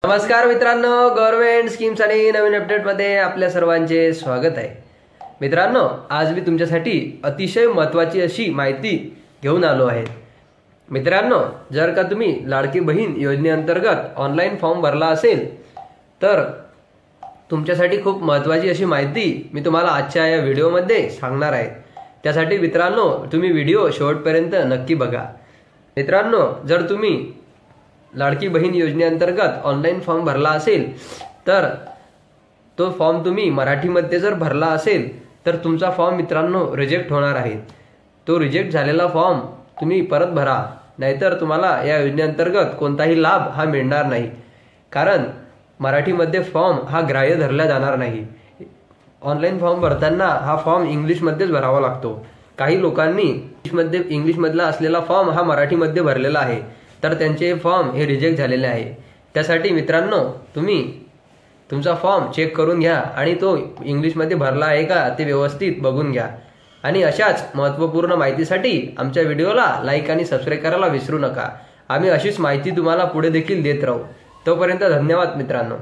नमस्कार मित्रांनो, government schemes आणि नवीन अपडेटमध्ये आपल्या सर्वांचे स्वागत आहे। मित्रांनो, आज मी तुमच्यासाठी अतिशय महत्त्वाची अशी माहिती घेऊन आलो आहे। मित्रांनो, जर का तुम्ही लाडकी बहीण योजनेअंतर्गत ऑनलाईन फॉर्म भरला असेल तर तुमच्यासाठी खूप महत्त्वाची अशी माहिती मी तुम्हाला आजच्या या व्हिडिओमध्ये सांगणार आहे। त्यासाठी मित्रांनो, तुम्ही व्हिडिओ शेवटपर्यंत नक्की बघा। मित्रांनो, जर तुम्ही लाडकी बहीण योजनेअंतर्गत ऑनलाईन फॉर्म भरला असेल तर तो फॉर्म तुम्ही मराठीमध्ये जर भरला असेल तर तुमचा फॉर्म मित्रांनो रिजेक्ट होणार आहे। तो रिजेक्ट झालेला फॉर्म तुम्ही परत भरा, नाहीतर तुम्हाला या योजनेअंतर्गत कोणताही लाभ हा मिळणार नाही। कारण मराठीमध्ये फॉर्म हा ग्राह्य धरला जाणार नाही। ऑनलाईन फॉर्म भरताना हा फॉर्म इंग्लिशमध्येच भरावा लागतो। काही लोकांनी इंग्लिशमधला असलेला फॉर्म हा मराठीमध्ये भरलेला आहे तर त्यांचे फॉर्म हे रिजेक्ट झालेले आहे। त्यासाठी मित्रांनो, तुम्ही तुमचा फॉर्म चेक करून घ्या आणि तो इंग्लिशमध्ये भरला आहे का ते व्यवस्थित बघून घ्या। आणि अशाच महत्त्वपूर्ण माहितीसाठी आमच्या व्हिडिओला लाईक आणि सबस्क्राईब करायला विसरू नका। आम्ही अशीच माहिती तुम्हाला पुढे देखील देत राहू। तोपर्यंत धन्यवाद मित्रांनो।